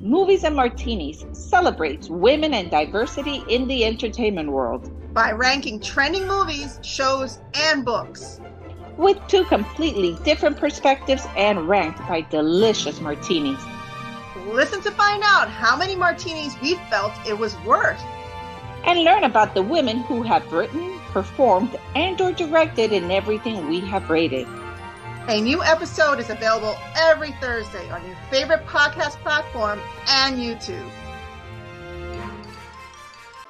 Movies and Martinis celebrates women and diversity in the entertainment world by ranking trending movies, shows, and books with two completely different perspectives and ranked by delicious martinis. Listen to find out how many martinis we felt it was worth. And learn about the women who have written, performed, and/or directed in everything we have rated. A new episode is available every Thursday on your favorite podcast platform and YouTube.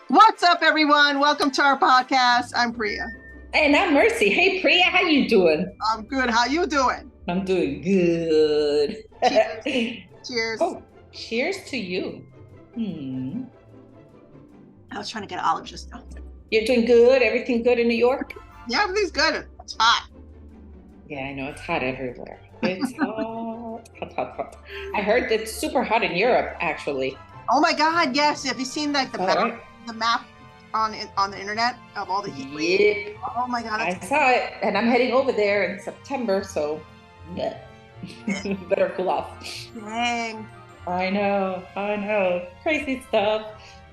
What's up, everyone? Welcome to our podcast. I'm Priya. And I'm Mercy. Hey, Priya, how you doing? I'm good. How you doing? I'm doing good. Cheers. Cheers. Oh, cheers to you. I was trying to get olive just now. You're doing good? Everything good in New York? Yeah, everything's good. It's hot. Yeah, I know. It's hot everywhere. It's hot. I heard it's super hot in Europe, actually. Oh my God, yes. Have you seen like the map on the internet of all the heat waves? Yep. Oh my God. I saw it, and I'm heading over there in September, so better cool off. Dang. I know. Crazy stuff.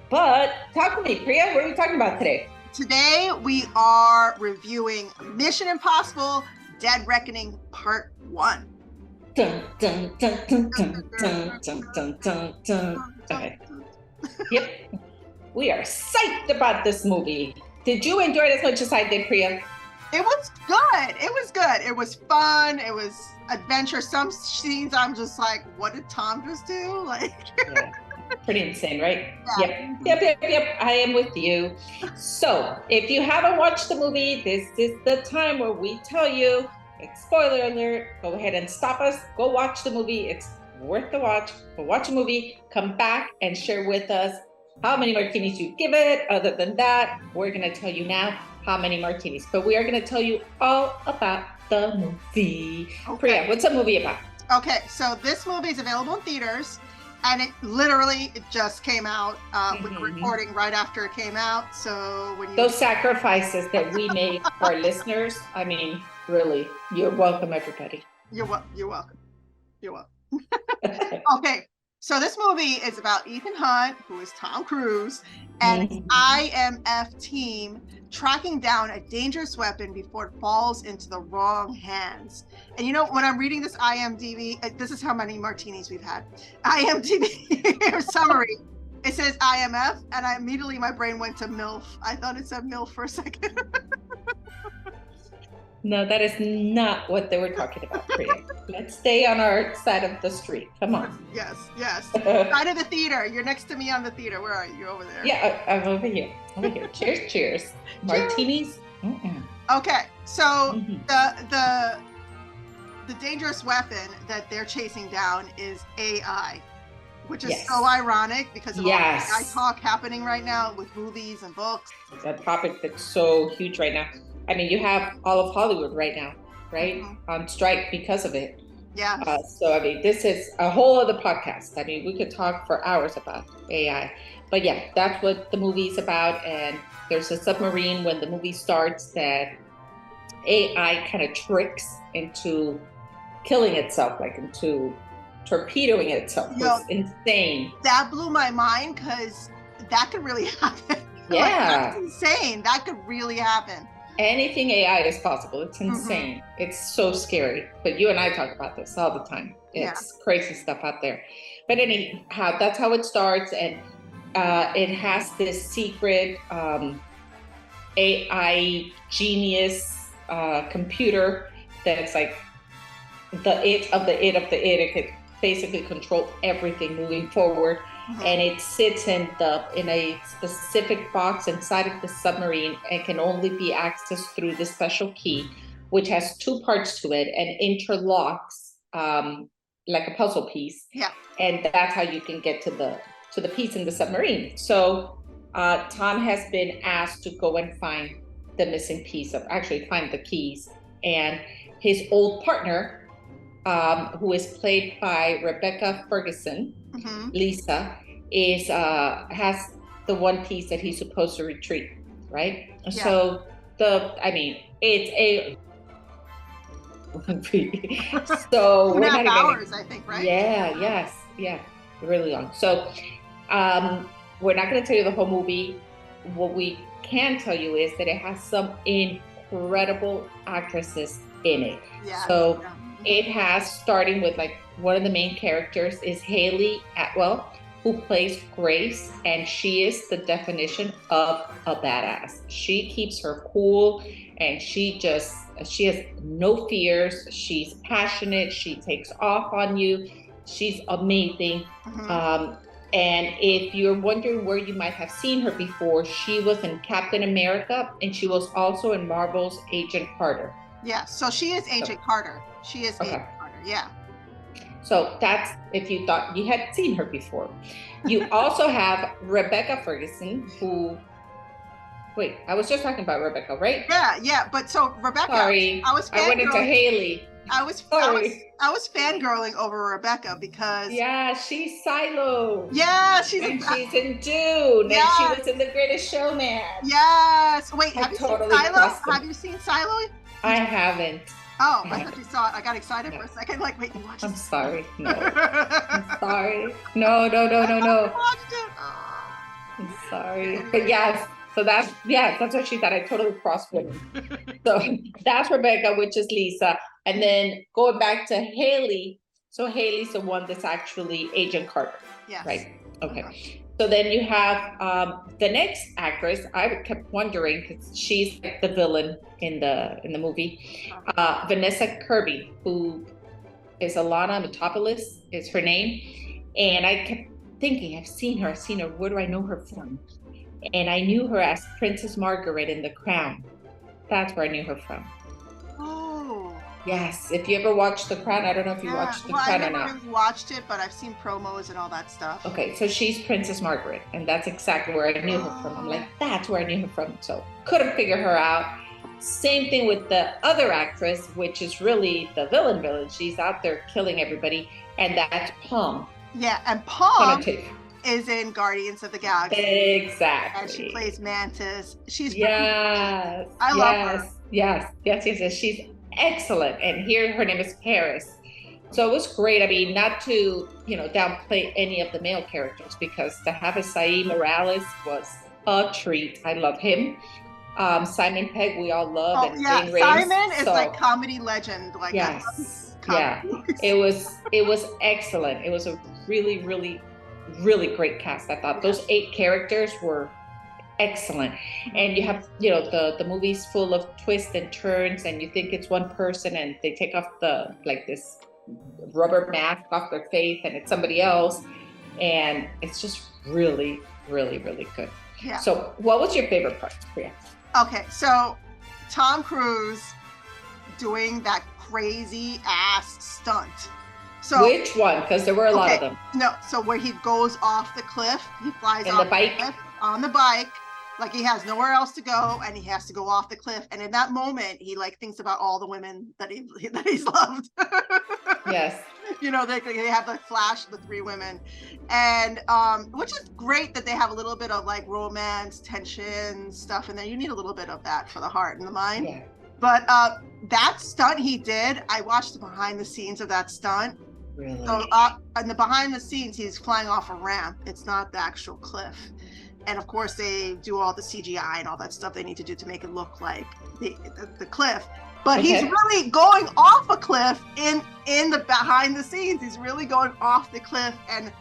But talk to me, Priya. What are we talking about today? Today we are reviewing Mission Impossible Dead Reckoning Part 1. Dun, dun, dun, dun, dun, dun, dun, dun, dun, dun. Okay. Yep. We are psyched about this movie. Did you enjoy it as much as I did, Priya? It was good. It was fun. It was adventure. Some scenes I'm just like, what did Tom just do? Like, yeah. Pretty insane, right? Yeah. Yep. I am with you. So, if you haven't watched the movie, this is the time where we tell you, spoiler alert, go ahead and stop us. Go watch the movie. It's worth the watch. Go watch a movie. Come back and share with us how many martinis you give it. Other than that, we're going to tell you now how many martinis. But we are going to tell you all about the movie. Okay. Priya, what's the movie about? Okay, so this movie is available in theaters. And it just came out with the recording right after it came out. So when those sacrifices that we made for our listeners, I mean, really, you're welcome, everybody. You're welcome. Okay, so this movie is about Ethan Hunt, who is Tom Cruise, and his IMF team tracking down a dangerous weapon before it falls into the wrong hands. And you know, when I'm reading this IMDb, this is how many martinis we've had. IMDb summary. It says IMF, and my brain went to MILF. I thought it said MILF for a second. No, that is not what they were talking about, Priya. Let's stay on our side of the street. Come on. Yes. Side of the theater. You're next to me on the theater. Where are you? You're over there. Yeah, I'm over here. Cheers. Martinis. Okay, so the dangerous weapon that they're chasing down is AI, which is so ironic because of all the AI talk happening right now with movies and books. It's a topic that's so huge right now. I mean, you have all of Hollywood right now, right? On strike because of it. Yeah. So, I mean, this is a whole other podcast. I mean, we could talk for hours about AI. But yeah, that's what the movie's about. And there's a submarine when the movie starts that AI kind of tricks into killing itself, like into torpedoing itself. It's insane. That blew my mind because that could really happen. Yeah. That's insane. That could really happen. Anything AI is possible. It's insane. It's so scary. But you and I talk about this all the time. It's crazy stuff out there. But anyhow, that's how it starts. And it has this secret AI genius computer that's like the it of the it of the it. It could basically control everything moving forward. And it sits in a specific box inside of the submarine and can only be accessed through this special key, which has two parts to it and interlocks like a puzzle piece. Yeah. And that's how you can get to the piece in the submarine. So Tom has been asked to go and find the missing piece, find the keys. And his old partner, who is played by Rebecca Ferguson, Lisa, has the one piece that he's supposed to retrieve, right? Yeah. So it's So we're not 2.5 hours, I think, right? Yeah, really long. So we're not going to tell you the whole movie. What we can tell you is that it has some incredible actresses in it. Yeah. So it has, starting with like one of the main characters is Haley Atwell, who plays Grace, and she is the definition of a badass. She keeps her cool, and she has no fears. She's passionate. She takes off on you. She's amazing. And if you're wondering where you might have seen her before, she was in Captain America, and she was also in Marvel's Agent Carter. Yeah, so she is Agent Carter. She is Agent Carter, yeah. So that's if you thought you had seen her before. You also have Rebecca Ferguson, who... Wait, I was just talking about Rebecca, right? Yeah, but so Rebecca... Sorry, I went into Haley. I was fangirling over Rebecca because... Yeah, she's Silo. Yeah, she's in Dune, and she was in The Greatest Showman. Yes. Wait, have you seen Silo? Have you seen Silo? I haven't. Oh, I thought you saw it. I got excited for a second. Like, wait, you watched it? I'm sorry. No. I'm sorry. No. I watched it. I'm sorry. But yes. So that's what she thought. I totally crossed with her. So that's Rebecca, which is Lisa. And then going back to Haley. So Haley's the one that's actually Agent Carter. Yes. Right. Okay. So then you have the next actress. I kept wondering because she's like the villain in the movie. Vanessa Kirby, who is Alana Metopoulos, is her name. And I kept thinking, I've seen her. Where do I know her from? And I knew her as Princess Margaret in The Crown. That's where I knew her from. Oh. Yes. If you ever watched The Crown, I don't know if you watched The Crown or not. I never really watched it, but I've seen promos and all that stuff. Okay, so she's Princess Margaret, and that's exactly where I knew her from. I'm like, that's where I knew her from. So couldn't figure her out. Same thing with the other actress, which is really the villain. She's out there killing everybody, and that's Palm. Yeah, and Palm is in Guardians of the Galaxy. Exactly. And she plays Mantis. She's yes. I love her. Yes. She's excellent. And here her name is Paris. So it was great. I mean, not to, downplay any of the male characters, because to have a Saeed Morales was a treat. I love him. Simon Pegg, we all love. And Ving Rhames, Simon is like comedy legend. Like, yes. It was excellent. It was a really, really, really great cast. I thought those 8 characters were excellent. And you have, the movie's full of twists and turns, and you think it's one person, and they take off this rubber mask off their face, and it's somebody else, and it's just really, really, really good. Yeah. So what was your favorite part, Priya? Okay, so Tom Cruise doing that crazy ass stunt. So which one? Because there were a lot of them. No, so where he goes off the cliff, he flies off the bike, on the bike, like he has nowhere else to go, and he has to go off the cliff. And in that moment, he thinks about all the women that he's loved. Yes. They have the flash, the 3 women, and which is great that they have a little bit of romance, tension stuff in there. You need a little bit of that for the heart and the mind. Yeah. But that stunt he did, I watched the behind the scenes of that stunt. Really? So in the behind the scenes, he's flying off a ramp. It's not the actual cliff. And of course, they do all the CGI and all that stuff they need to do to make it look like the cliff. But he's really going off a cliff in the behind the scenes. He's really going off the cliff and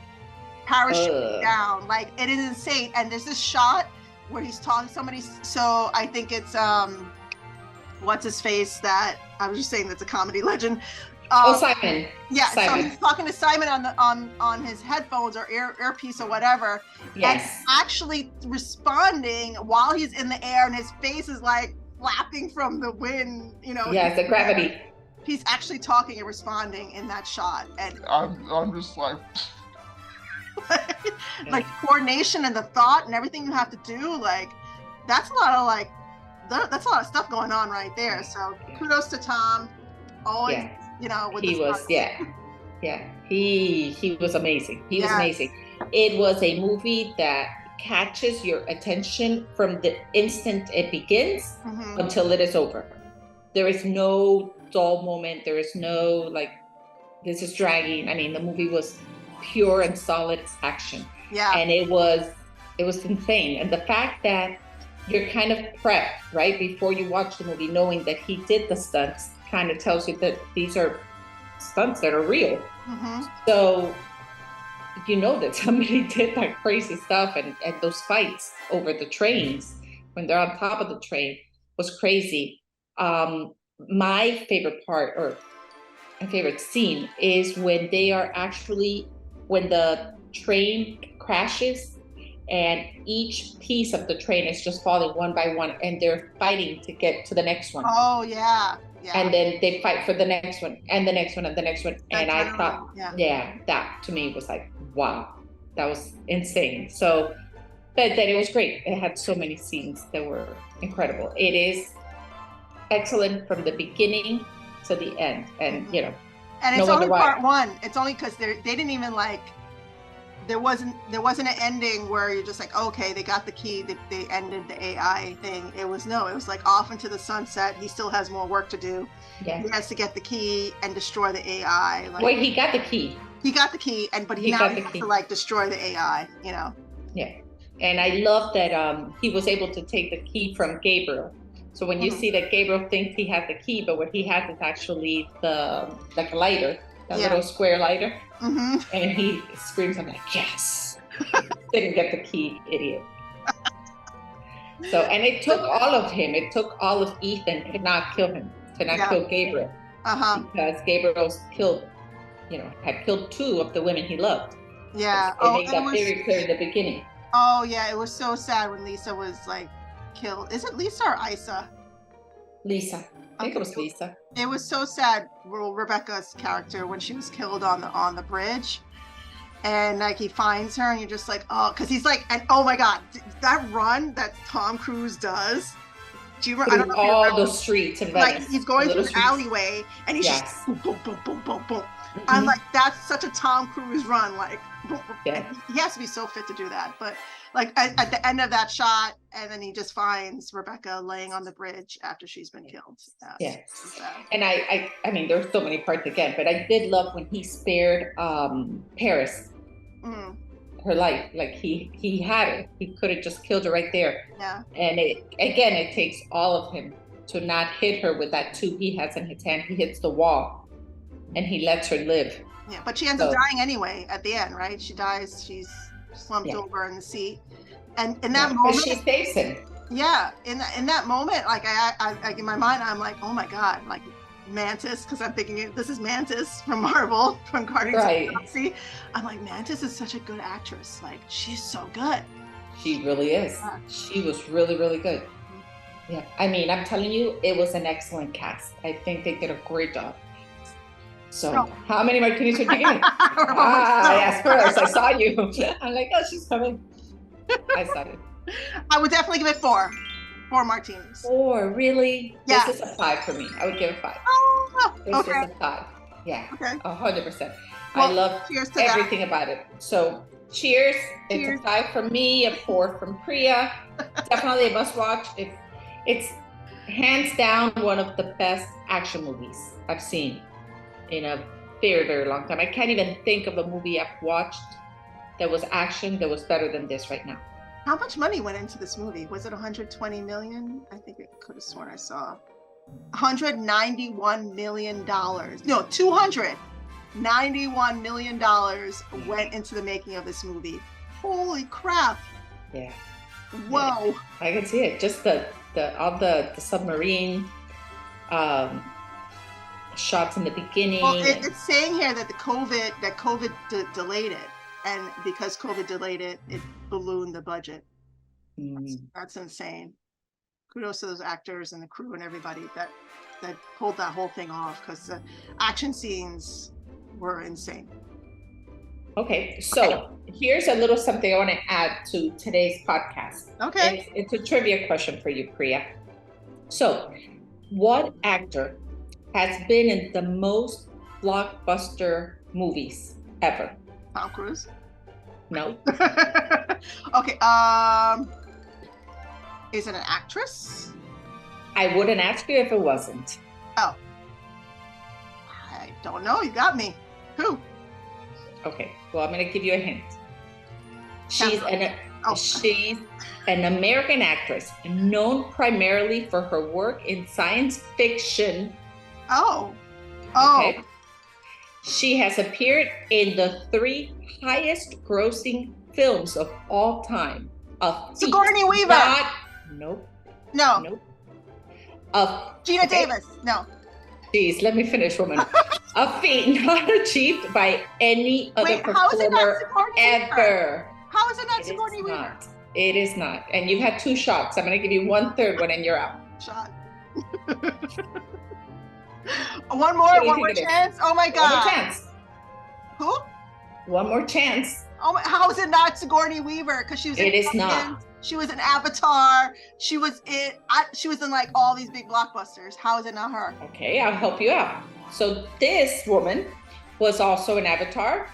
parachuting down. Like, it is insane. And there's this shot where he's talking to somebody. So I think it's what's his face that I was just saying that's a comedy legend. Simon. Yeah, Simon. So he's talking to Simon on his headphones or earpiece or whatever. Yes. And actually responding while he's in the air, and his face is like flapping from the wind. Yes, the gravity. He's actually talking and responding in that shot, and I'm just like. Like coordination and the thought and everything you have to do, that's a lot of that's a lot of stuff going on right there. So kudos to Tom. Always, with he was, he was amazing. He was amazing. It was a movie that catches your attention from the instant it begins until it is over. There is no dull moment. There is no like, this is dragging. I mean, the movie was pure and solid action. Yeah. And it was insane. And the fact that you're kind of prepped right before you watch the movie, knowing that he did the stunts, kind of tells you that these are stunts that are real. So you know that somebody did that crazy stuff, and those fights over the trains when they're on top of the train was crazy. My favorite part, or my favorite scene, is when they are actually, when the train crashes and each piece of the train is just falling one by one, and they're fighting to get to the next one. Oh yeah. Yeah. And then they fight for the next one and the next one and the next one. And I thought, that to me was like, wow, that was insane. So, but then it was great. It had so many scenes that were incredible. It is excellent from the beginning to the end. And, you know, and it's only part one. It's only because they didn't even like, there wasn't an ending where you're just like, okay, they got the key, they ended the AI thing. It was like off into the sunset. He still has more work to do. Yeah. He has to get the key and destroy the AI. Like, wait, he got the key. He got the key, but he now has to like destroy the AI, you know? Yeah. And I love that he was able to take the key from Gabriel. So when you see that Gabriel thinks he has the key, but what he has is actually like a lighter, that little square lighter. And he screams, I'm like, yes. Didn't get the key, idiot. So, and it took all of him. It took all of Ethan to not kill him, to not kill Gabriel. Because Gabriel's had killed 2 of the women he loved. Yeah. It made that very clear in the beginning. Oh yeah, it was so sad when Lisa was like killed. Is it Lisa or Isa? Lisa. I think it was Lisa. It was so sad, Rebecca's character, when she was killed on the bridge, and like he finds her, and you're just like, oh, because he's like, and oh my god, that run that Tom Cruise does. Do you remember? I don't know all the streets in Venice. Like he's going through an alleyway, and he's just boom, boom, boom, boom, boom, boom. I'm like, that's such a Tom Cruise run. Like, he has to be so fit to do that. But like at the end of that shot, and then he just finds Rebecca laying on the bridge after she's been killed. And I mean, there's so many parts again, but I did love when he spared Paris, her life. Like he had her. He could have just killed her right there. Yeah. And it takes all of him to not hit her with that tube he has in his hand. He hits the wall. And he lets her live. Yeah, but she ends up dying anyway at the end, right? She dies. She's slumped over in the seat, and in that moment, but she saves him. Yeah, in that moment, like I in my mind, I'm like, oh my god, like Mantis, because I'm thinking this is Mantis from Marvel, from Guardians of the Galaxy. I'm like, Mantis is such a good actress. Like, she's so good. She really is. She was really, really good. Yeah, I mean, I'm telling you, it was an excellent cast. I think they did a great job. So, how many martinis would you get? I asked first. I saw you. I'm like, oh, she's coming. I saw it. I would definitely give it 4. 4 martinis. 4, really? Yeah. This is a 5 for me. I would give it 5. Oh, this is a 5. Yeah. Okay. 100%. Well, I love everything about it. So, cheers. It's a 5 from me, a 4 from Priya. Definitely a must watch. It's hands down one of the best action movies I've seen in a very, very long time. I can't even think of a movie I've watched that was action that was better than this right now. How much money went into this movie? Was it 120 million? I think I could have sworn I saw. $191 million. No, $291 million went into the making of this movie. Holy crap. Yeah. Whoa. Yeah. I can see it. Just the submarine shots in the beginning. Well, it's saying here that COVID delayed it, and because COVID delayed it, it ballooned the budget. That's insane. Kudos to those actors and the crew and everybody that pulled that whole thing off, because the action scenes were insane. Okay, so here's a little something I want to add to today's podcast. Okay. It's a trivia question for you, Priya. So, what actor has been in the most blockbuster movies ever? Tom Cruise? No. Okay. Is it an actress? I wouldn't ask you if it wasn't. Oh. Don't know. You got me. Who? Okay. Well, I'm going to give you a hint. She's Oh. she's an American actress known primarily for her work in science fiction. Oh. Okay. She has appeared in the 3 highest grossing films of all time. Sigourney Weaver. Nope. No. Nope. Gina Davis. No. Jeez, let me finish, woman. A feat not achieved by any other performer ever. How is it not Sigourney Weaver? It is not. And you've had 2 shots. I'm going to give you 1/3 one and you're out. Shot. One more chance. Oh my God. One more chance. Who? One more chance. Oh, how is it not Sigourney Weaver? Because she was. It is not. She was in Avatar. She was in. She was in like all these big blockbusters. How is it not her? Okay, I'll help you out. So this woman was also in Avatar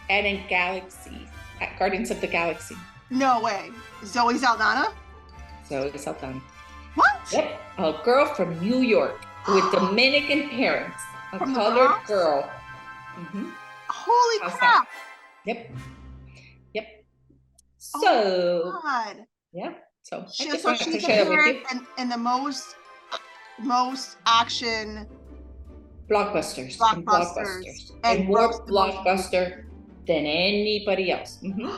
and in Guardians of the Galaxy. No way. Zoe Saldana? Zoe Saldana. What? Yep. A girl from New York with Dominican parents. A From colored girl. Mm-hmm. Holy crap. Yep. So, oh my God. Yeah. So she's appeared in the most action blockbusters. And more blockbuster than anybody else. Mm-hmm.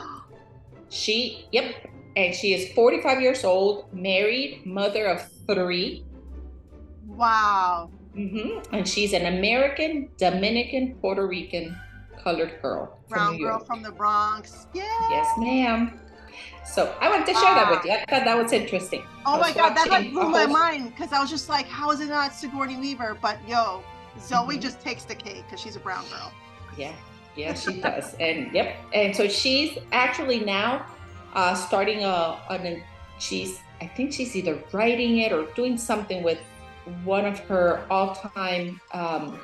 And she is 45 years old, married, mother of 3. Wow. Mm-hmm. And she's an American, Dominican, Puerto Rican colored girl. Brown girl from the Bronx. Yeah. Yes, ma'am. So I wanted to share that with you. I thought that was interesting. Oh my God, that like blew my mind because I was just like, how is it not Sigourney Weaver? But Zoe just takes the cake because she's a brown girl. Yeah, she does. And so she's actually now starting I think she's either writing it or doing something with one of her all-time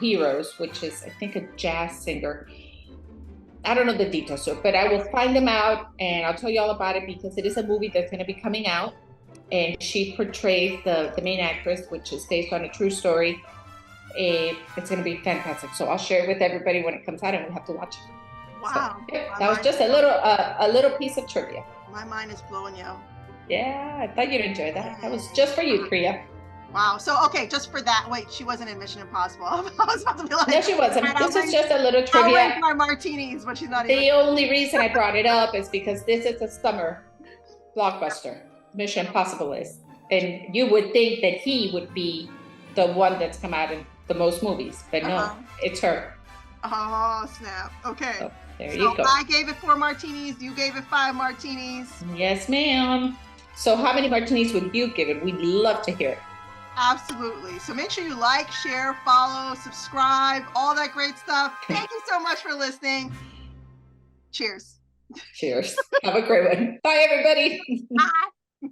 heroes, which is I think a jazz singer. I don't know the details, but I will find them out and I'll tell you all about it because it is a movie that's going to be coming out, and she portrays the main actress, which is based on a true story. It's going to be fantastic. So I'll share it with everybody when it comes out, and we have to watch it. Wow, So, that was just a little piece of trivia. My mind is blowing, yo. Yeah, I thought you'd enjoy that. That was just for you, Priya. Wow. So, okay, just for that. Wait, she wasn't in Mission Impossible. I was about to be like, no, she wasn't. This is just a little trivia. I like my martinis, but she's not even. The only reason I brought it up is because this is a summer blockbuster. Mission Impossible is. And you would think that he would be the one that's come out in the most movies, but no, it's her. Oh, snap. Okay. So, there you go. I gave it 4 martinis. You gave it 5 martinis. Yes, ma'am. So how many martinis would you give it? We'd love to hear it. Absolutely. So make sure you like, share, follow, subscribe, all that great stuff. Thank you so much for listening. Cheers. Cheers. Have a great one. Bye, everybody. Bye.